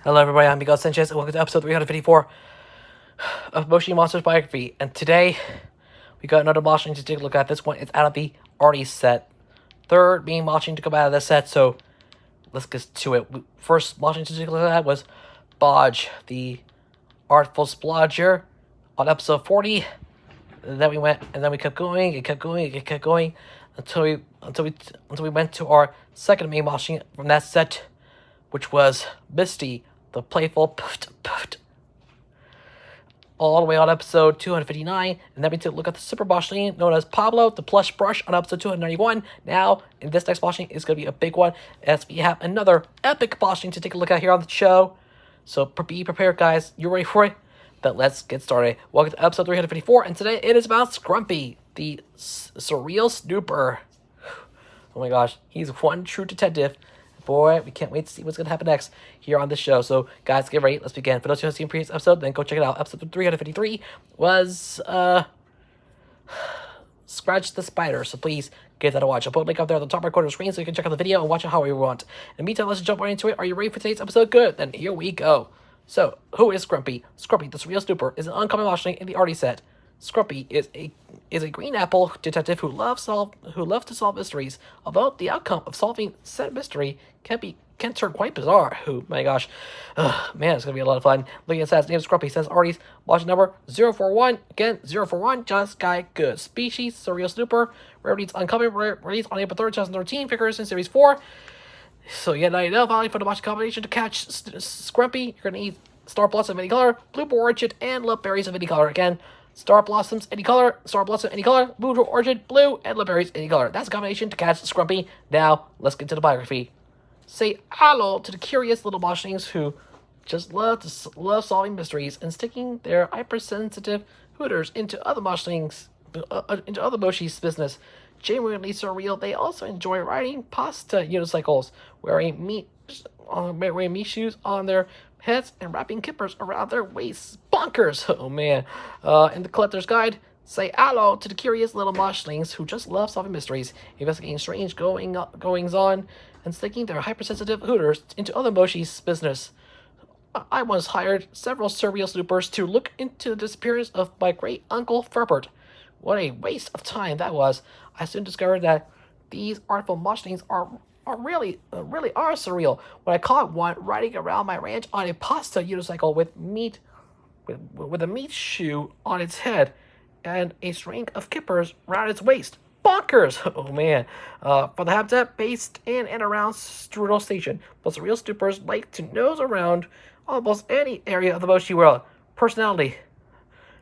Hello everybody, I'm Miguel Sanchez and welcome to episode 354 of Moshi Monsters Biography. And today, we got another Moshi to take a look at. This one is out of the artist set. Third being Moshi to come out of the set, so let's get to it. First Moshi to take a look at was Bodge, the Artful Splodger, on episode 40. And then we kept going, until we went to our second main Moshi from that set, which was Misty, the playful puffed, all the way on episode 259, and then we took a look at the super Moshi known as Pablo, the plush brush, on episode 291. Now, in this next Moshi is going to be a big one, as we have another epic Moshi to take a look at here on the show. So be prepared, guys. You ready for it? Then let's get started. Welcome to episode 354, and today it is about Scrumpy, the surreal snooper. Oh my gosh, he's one true detective. Boy, we can't wait to see what's going to happen next here on the show. So, guys, get ready. Let's begin. For those who haven't seen the previous episode, then go check it out. Episode 353 was, Scratch the Spider. So, please give that a watch. I'll put a link up there at the top right corner of the screen so you can check out the video and watch it however you want. In the meantime, let's jump right into it. Are you ready for today's episode? Good. Then here we go. So, who is Scrumpy? Scrumpy, the surreal snooper, is an uncommon Moshi in the arty set. Scrumpy is a green apple detective who loves to solve mysteries. Although the outcome of solving said mystery can turn quite bizarre. Oh my gosh, man, it's gonna be a lot of fun. Looking at his name is Scrumpy. Says artist. Watch number 041. Again, 041. Just guy good. Species surreal snooper. Rarities uncommon. Released on April 3rd, 2013. Figures in series 4. So yeah, now you know, finally for the Moshi combination to catch Scrumpy, you're gonna need Star Blossom of any color, Blue Orchid, and Love Berries of any color. Again, Star Blossoms, any color, Star Blossom, any color, Blue Orchid, Blue, and Love Berries, any color. That's a combination to catch Scrumpy. Now, let's get to the biography. Say hello to the curious little Moshings who just love solving mysteries and sticking their hypersensitive hooters into other Moshings, into other Moshi's business. Genuinely surreal, they also enjoy riding pasta unicycles, wearing meat shoes on their heads and wrapping kippers around their waists. Bonkers! Oh man. In the collector's guide, say hello to the curious little Moshlings who just love solving mysteries, investigating strange goings on, and sticking their hypersensitive hooters into other Moshi's business. I once hired several surreal snoopers to look into the disappearance of my great uncle Ferbert. What a waste of time that was. I soon discovered that these artful Moshlings are really surreal. When I caught one riding around my ranch on a pasta unicycle with a meat shoe on its head and a string of kippers around its waist. Bonkers! Oh man. For the habitat based in and around Strudel Station, but surreal snoopers like to nose around almost any area of the Moshi world. Personality: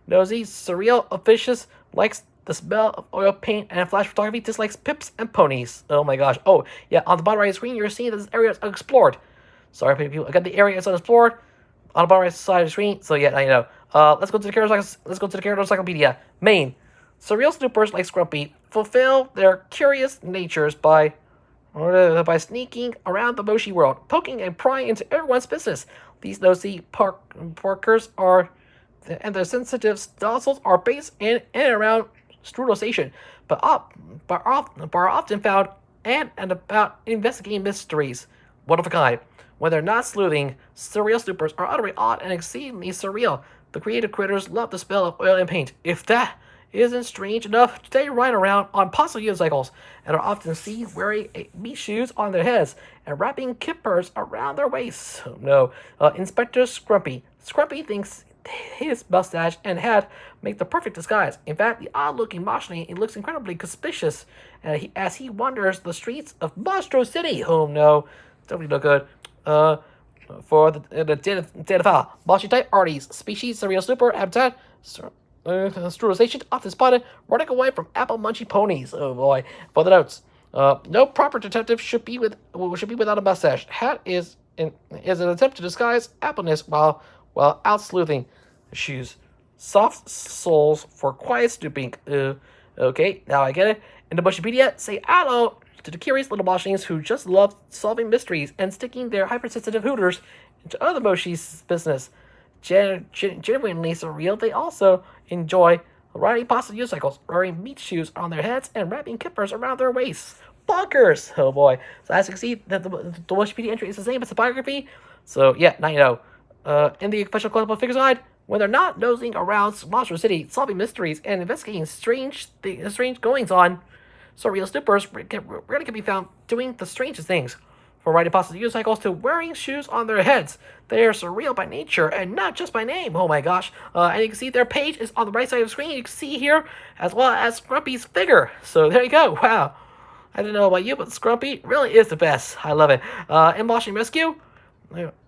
nosy, surreal, officious, likes the smell of oil paint and flash photography, dislikes pips and ponies. Oh my gosh. Oh, yeah, on the bottom right of the screen, you're seeing that this area is unexplored. Sorry, people. Again, the area is unexplored on the bottom right side of the screen. So, yeah, I know. Let's go to the character encyclopedia. Main. Surreal snoopers like Scrumpy fulfill their curious natures by sneaking around the Moshi world, poking and prying into everyone's business. These nosy parkers and their sensitive nozzles are based in and around Strudel Station, but are often found and about investigating mysteries. One of a kind. When they're not sleuthing, surreal snoopers are utterly odd and exceedingly surreal. The creative critters love the smell of oil and paint. If that isn't strange enough, they ride around on pasta unicycles and are often seen wearing meat shoes on their heads and wrapping kippers around their waists. Oh, no. Inspector Scrumpy. Scrumpy thinks his mustache and hat make the perfect disguise. In fact, the odd-looking Moshi looks incredibly suspicious as he wanders the streets of Monstro City. Oh no, definitely no good. For the data Moshi type arties, species, surreal snooper, habitat, sterilization, often spotted running away from apple munchy ponies. Oh boy. For the notes, no proper detective should be without a mustache. Hat is an attempt to disguise appleness while out sleuthing. Shoes. Soft soles for quiet snooping. Okay, now I get it. In the Moshipedia, say hello to the curious little Moshings who just love solving mysteries and sticking their hypersensitive hooters into other Moshi's business. Genuinely surreal, they also enjoy riding pasta unicycles, wearing meat shoes on their heads, and wrapping kippers around their waists. bonkers. Oh boy. So as you can see, the Wikipedia entry is the same as the biography. So yeah, now you know. In the official collectible figures guide, when they're not nosing around Monster City, solving mysteries, and investigating strange goings on, surreal snoopers rarely can be found doing the strangest things. From riding possible unicycles to wearing shoes on their heads, they are surreal by nature and not just by name. Oh my gosh. And you can see their page is on the right side of the screen. You can see here, as well as Scrumpy's figure. So there you go. Wow. I don't know about you, but Scrumpy really is the best. I love it. In Moshi Rescue,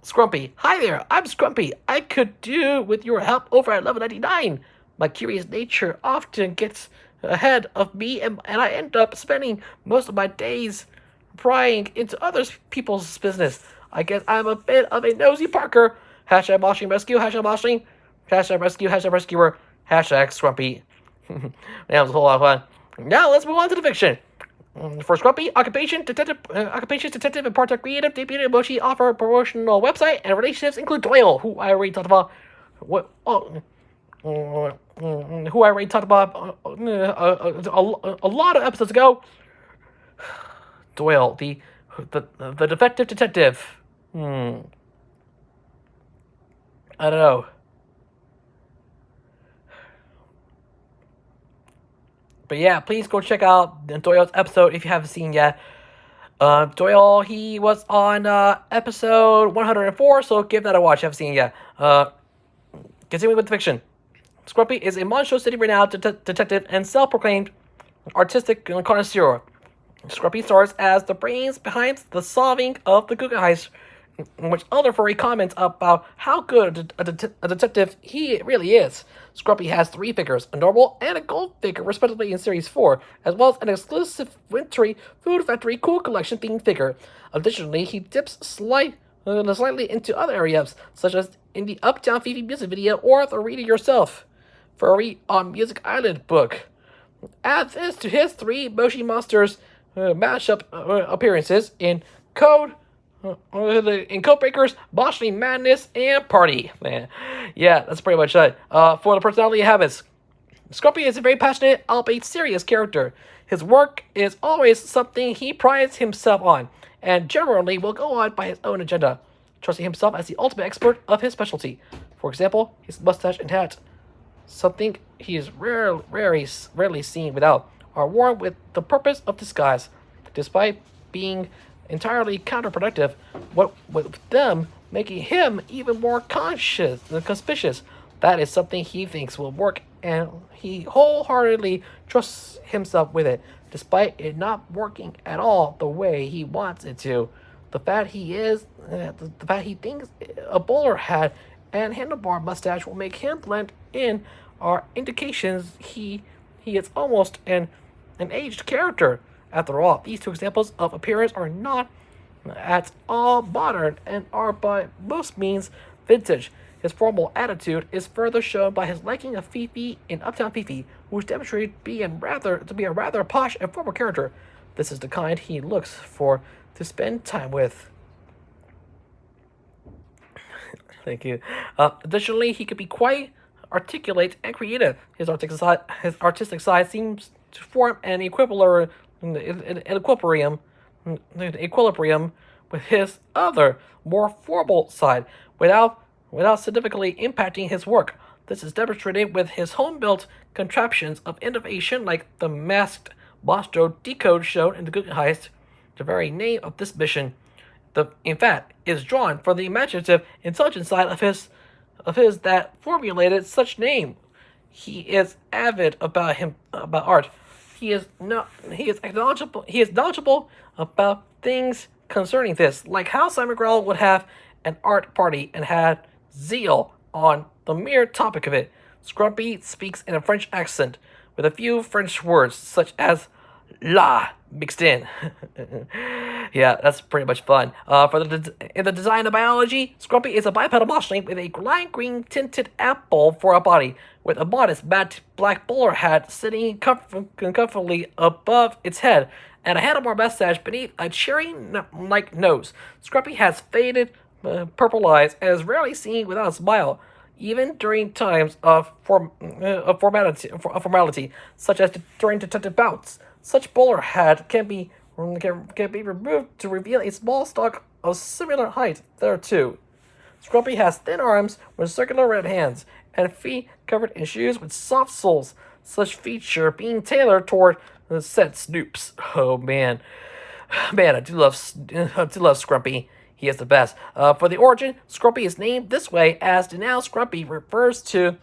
Scrumpy. Hi there, I'm Scrumpy. I could do with your help over at level 99. My curious nature often gets ahead of me, and I end up spending most of my days prying into other people's business. I guess I'm a bit of a nosy Parker. Hashtag Moshi Rescue, hashtag Moshi, hashtag Rescue, hashtag Rescuer, hashtag Scrumpy. That was a whole lot of fun. Now let's move on to the fiction. For Scrumpy, occupation, detective, and part-time creative, debuted Moshi offer promotional website, and relationships include Doyle, who I already talked about. Who I already talked about a lot of episodes ago. Doyle, the defective detective. I don't know. But yeah, please go check out Doyle's episode if you haven't seen yet. Doyle, he was on episode 104, so give that a watch if you haven't seen yet. Continuing with the fiction. Scrumpy is a Monster City renowned detective and self-proclaimed artistic connoisseur. Scrumpy stars as the brains behind the solving of the Google heist, in which other furry comments about how good a detective he really is. Scrumpy has 3 figures, a normal and a gold figure, respectively, in Series 4, as well as an exclusive wintry Food Factory Cool Collection themed figure. Additionally, he dips slightly into other areas, such as in the Uptown Fifi music video or the Read It Yourself Furry on Music Island book. Add this to his 3 Moshi Monsters mashup appearances in Codebreakers, Moshi Madness, and Party. Man. Yeah, that's pretty much it. For the personality habits, Scrumpy is a very passionate, albeit serious character. His work is always something he prides himself on, and generally will go on by his own agenda, trusting himself as the ultimate expert of his specialty. For example, his mustache and hat, something he is rarely seen without, are worn with the purpose of disguise, despite being entirely counterproductive, with them making him even more conspicuous. That is something he thinks will work, and he wholeheartedly trusts himself with it, despite it not working at all the way he wants it to. The fact he thinks a bowler hat and handlebar mustache will make him blend in are indications he is almost an aged character. After all, these 2 examples of appearance are not at all modern and are by most means vintage. His formal attitude is further shown by his liking of Fifi in Uptown Fifi, which demonstrated to be a rather posh and formal character. This is the kind he looks for to spend time with. Thank you. Additionally, he could be quite articulate and creative. His artistic side seems to form an equilibrium with his other, more formal side, without significantly impacting his work. This is demonstrated with his home-built contraptions of innovation like the masked monster decode shown in the Google heist. The very name of this mission, in fact, is drawn from the imaginative, intelligent side of his that formulated such name. He is avid about art. He is knowledgeable about things concerning this, like how Simon Grell would have an art party and had zeal on the mere topic of it. Scrumpy speaks in a French accent, with a few French words, such as la mixed in. Yeah, that's pretty much fun. In the design of biology, Scrumpy is a bipedal moshling with a lime green tinted apple for a body, with a modest matte black bowler hat sitting comfortably above its head, and a handlebar mustache beneath a cherry-like nose. Scrumpy has faded purple eyes and is rarely seen without a smile, even during times of formality, such as during detective bouts. Such bowler hat can be can be removed to reveal a small stalk of similar height there too. Scrumpy has thin arms with circular red hands and feet covered in shoes with soft soles, such feature being tailored toward said Snoops. Oh man. Man, I do love Scrumpy. He is the best. For the origin, Scrumpy is named this way as the noun Scrumpy refers to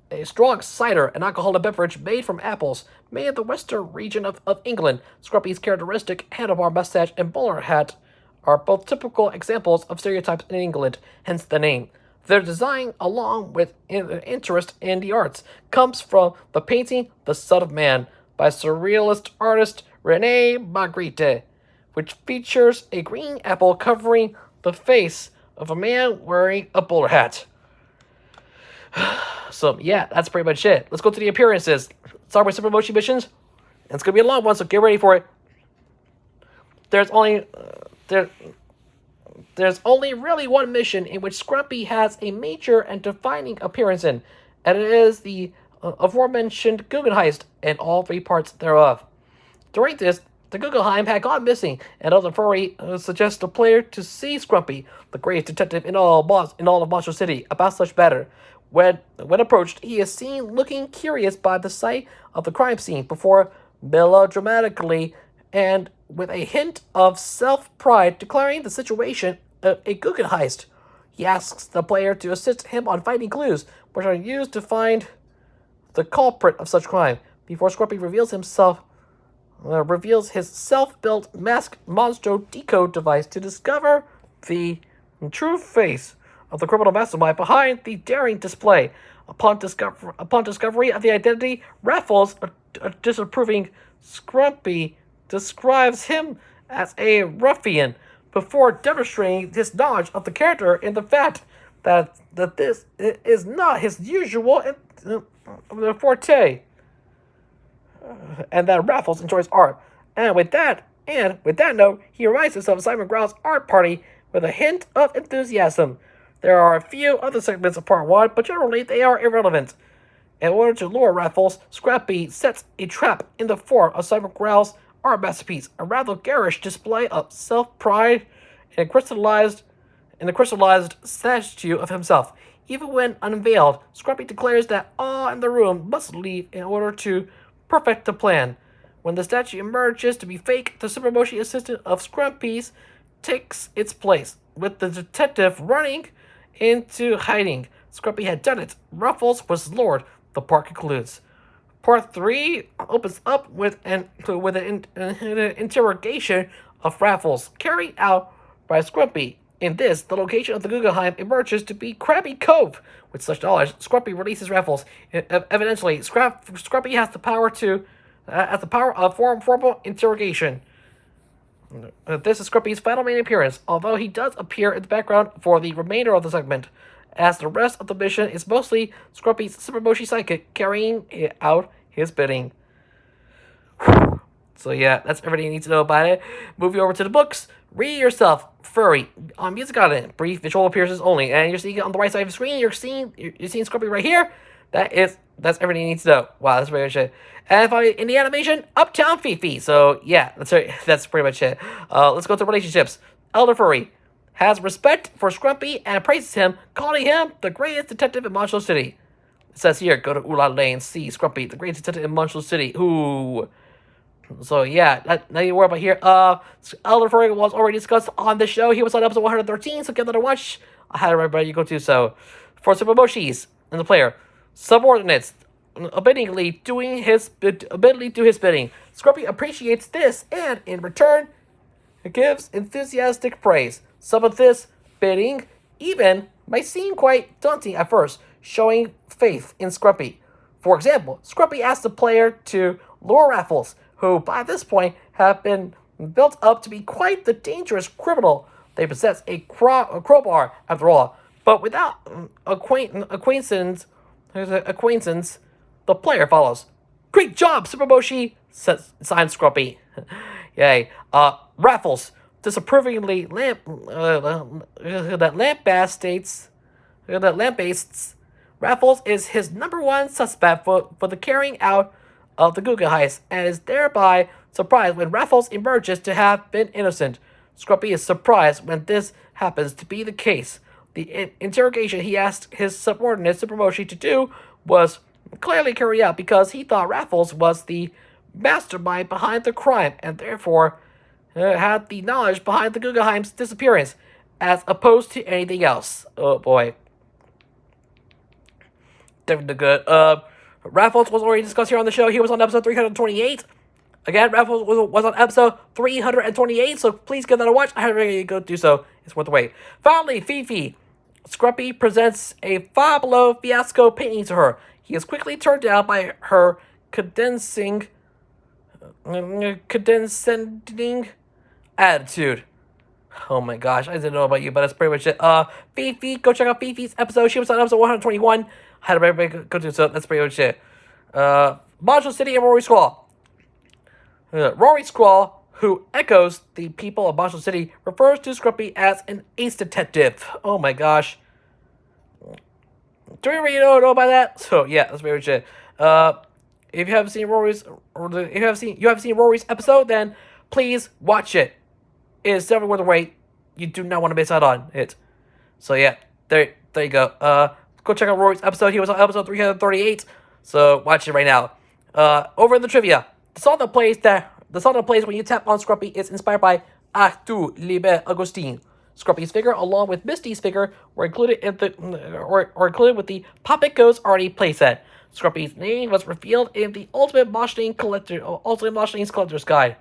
a strong cider, an alcoholic beverage made from apples, made in the western region of England. Scrumpy's characteristic handlebar mustache and bowler hat are both typical examples of stereotypes in England, hence the name. Their design, along with interest in the arts, comes from the painting The Son of Man by surrealist artist Rene Magritte, which features a green apple covering the face of a man wearing a bowler hat. So, yeah, that's pretty much it. Let's go to the appearances. Start with Super Moshi missions. And it's going to be a long one, so get ready for it. There's only really one mission in which Scrumpy has a major and defining appearance in, and it is the aforementioned Guggen heist and all three parts thereof. During this, the Guggenheim had gone missing, and Elder Furry suggests the player to see Scrumpy, the greatest detective in all of Monster City, about such matter. When approached, he is seen looking curious by the sight of the crime scene before melodramatically and with a hint of self-pride declaring the situation a Guggen heist. He asks the player to assist him on finding clues, which are used to find the culprit of such crime, before Scrumpy reveals his self-built mask monstro decode device to discover the true face of the criminal mastermind behind the daring display. Upon discovery of the identity, Raffles, a disapproving Scrumpy, describes him as a ruffian before demonstrating his knowledge of the character in the fact that this is not his usual forte, and that Raffles enjoys art. And with that note, he reminds us of Simon Grau's art party with a hint of enthusiasm. There are a few other segments of Part 1, but generally they are irrelevant. In order to lure Raffles, Scrumpy sets a trap in the form of Simon Grau's art masterpiece, a rather garish display of self-pride in a crystallized statue of himself. Even when unveiled, Scrumpy declares that all in the room must leave in order to perfect the plan. When the statue emerges to be fake, the Super Moshi assistant of Scrumpy's takes its place, with the detective running into hiding. Scrumpy had done it. Ruffles was lured. The part concludes. Part 3 opens up with an interrogation of Raffles, carried out by Scrumpy. In this, the location of the Guggenheim emerges to be Krabby Cove. With such knowledge, Scrumpy releases Raffles. Evidently, Scrumpy has the power of formal interrogation. This is Scrumpy's final main appearance, although he does appear in the background for the remainder of the segment, as the rest of the mission is mostly Scrumpy's Super Moshi psychic carrying out his bidding. So yeah, that's everything you need to know about it. Moving over to the books, read it yourself. Furry on Music Island, brief visual appearances only, and you're seeing it on the right side of the screen. You're seeing Scrumpy right here. That's everything you need to know. Wow, that's pretty much it. And finally, in the animation, Uptown Fifi. So yeah, that's pretty much it. Let's go to relationships. Elder Furry has respect for Scrumpy and praises him, calling him the greatest detective in Monster City. It says here, go to Ula Lane, see Scrumpy, the greatest detective in Monster City. Ooh. So yeah, now you worry about here. Elder Furry was already discussed on the show. He was on episode 113, so give that a watch. I had everybody you go to. So for Super Moshis and the player, subordinates obediently do his bidding. Scrumpy appreciates this, and in return, it gives enthusiastic praise. Some of this bidding even might seem quite daunting at first, showing faith in Scrumpy. For example, Scrumpy asks the player to lure Raffles, who by this point have been built up to be quite the dangerous criminal. They possess a crowbar, after all, but without acquaintance, the player follows. Great job, Super Moshi, signs Scrumpy. Yay. Raffles disapprovingly lambastes Raffles is his number one suspect for the carrying out of the Guggen heist, and is thereby surprised when Raffles emerges to have been innocent. Scrumpy is surprised when this happens to be the case. The interrogation he asked his subordinate Super Moshi to do was clearly carried out because he thought Raffles was the mastermind behind the crime and therefore had the knowledge behind the Guggenheim's disappearance, as opposed to anything else. Oh boy. Definitely good. Raffles was already discussed here on the show. He was on episode 328. Again, Raffles was on episode 328, so please give that a watch. I haven't really go do so. It's worth the wait. Finally, Fifi. Scrumpy presents a Five Below fiasco painting to her. He is quickly turned down by her condescending attitude. Oh my gosh, I didn't know about you, but that's pretty much it. Fifi, go check out Fifi's episode. She was on episode 121. I had to go do so. That's pretty much it. Monster City and Rory Squall. Rory Squall, who echoes the people of Monster City, refers to Scrumpy as an ace detective. Oh my gosh. Do we really know about that? So yeah, that's pretty much it. If you haven't seen Rory's, or if you haven't seen Rory's episode, then please watch it. It is definitely worth the wait. You do not want to miss out on it. So yeah, there you go. Go check out Rory's episode. He was on episode 338. So watch it right now. Over in the trivia, the song that plays when you tap on Scrumpy is inspired by Arthur Liber Augustin. Scrumpy's figure, along with Misty's figure, were included with the Pop It Goes already playset. Scrumpy's name was revealed in the Ultimate Moshling Collector's Guide.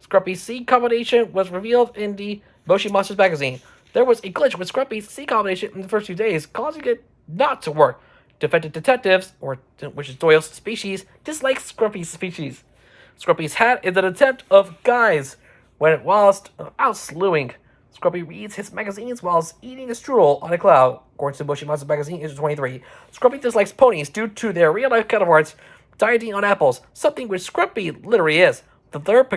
Scrumpy's C combination was revealed in the Moshi Monsters magazine. There was a glitch with Scrumpy's C combination in the first few days, causing it not to work. Defective detectives, which is Doyle's species, dislike Scrumpy's species. Scrumpy's hat is an attempt of guise whilst out slewing. Scrumpy reads his magazines whilst eating a strudel on a cloud, according to Moshi Monsters magazine, issue 23. Scrumpy dislikes ponies due to their real-life counterparts dieting on apples, something which Scrumpy literally is. The third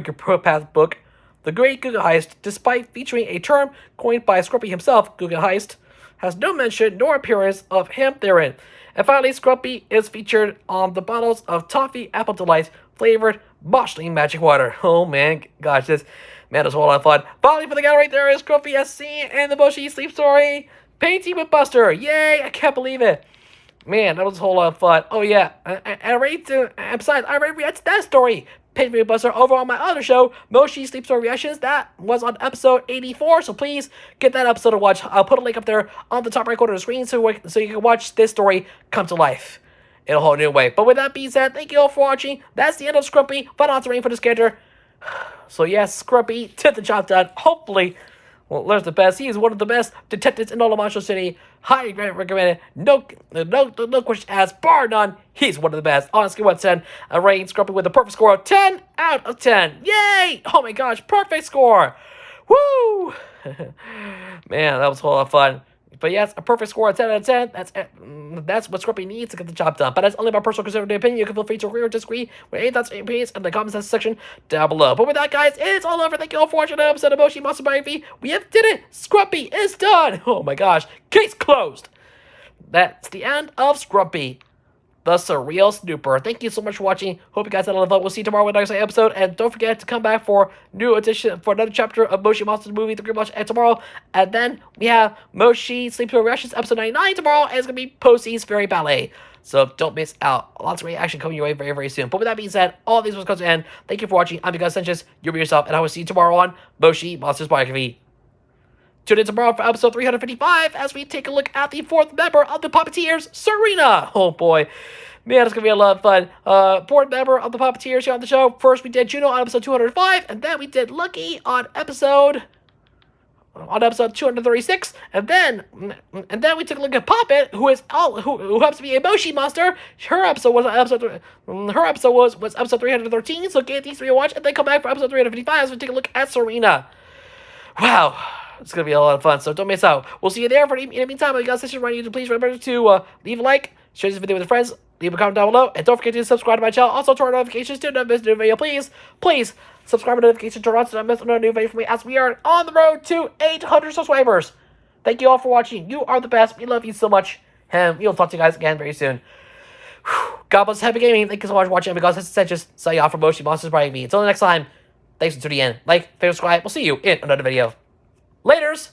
Path book, The Great Guggen Heist, despite featuring a term coined by Scrumpy himself, Guggen Heist, has no mention nor appearance of him therein. And finally, Scrumpy is featured on the bottles of Toffee Apple Delight flavored Moshling Magic Water. Oh man, gosh, this is a whole lot of fun. Finally, for the guy right there is Scrumpy as seen in the Moshi Sleep Story painting with Buster. Yay, I can't believe it. Man, that was a whole lot of fun. Oh yeah, besides, I already reacted to that story. Painting with Buster over on my other show, Moshi Sleep Story Reactions. That was on episode 84, so please get that episode to watch. I'll put a link up there on the top right corner of the screen so you can watch this story come to life in a whole new way. But with that being said, thank you all for watching. That's the end of Scrumpy. Fun answering for this character. So yes, Scrumpy did the job done. Hopefully, well, there's the best. He is one of the best detectives in all of Monster City. Highly recommended. No question asked. Bar none. He's one of the best. Honestly, 110. I rate Scrumpy with a perfect score of 10 out of 10. Yay! Oh my gosh, perfect score. Woo! Man, that was a whole lot of fun. But yes, a perfect score of 10 out of 10. That's what Scrumpy needs to get the job done. But that's only my personal conservative opinion. You can feel free to agree or disagree with any thoughts and opinions in the comments section down below. But with that, guys, it's all over. Thank you all for watching another episode of Moshi Monsters Biography. We have did it. Scrumpy is done. Oh my gosh. Case closed. That's the end of Scrumpy, the Surreal Snooper. Thank you so much for watching. Hope you guys had a lot of fun. We'll see you tomorrow with another episode. And don't forget to come back for another chapter of Moshi Monsters movie, The Great Watch, and tomorrow. And then we have Moshi Sleep Story Reactions episode 99 tomorrow. And it's going to be Posey's Fairy Ballet. So don't miss out. Lots of great action coming your way very, very soon. But with that being said, all these will come to an end. Thank you for watching. I'm your guys, Sanchez. You be yourself. And I will see you tomorrow on Moshi Monsters Biography. Tune in tomorrow for episode 355 as we take a look at the fourth member of the Puppeteers, Serena. Oh boy. Man, it's going to be a lot of fun. Fourth member of the Puppeteers here on the show. First, we did Juno on episode 205, and then we did Lucky on episode 236, and then we took a look at Poppet, who happens to be a Moshi monster. Her episode was episode 313. So get these three a watch, and then come back for episode 355 as we take a look at Serena. Wow. It's going to be a lot of fun, so don't miss out. We'll see you there. In the meantime, if you guys are running, please remember to leave a like, share this video with your friends, leave a comment down below, and don't forget to subscribe to my channel. Also, turn on notifications to not miss a new video. Please subscribe to notifications, turn on to not miss another new video from me as we are on the road to 800 subscribers. Thank you all for watching. You are the best. We love you so much, and we'll talk to you guys again very soon. Whew. God bless Happy Gaming. Thank you so much for watching. Because that's just signing off from Moshi Monsters Biography. Until the next time, thanks for tuning in. Like, favorite, subscribe. We'll see you in another video. Laters!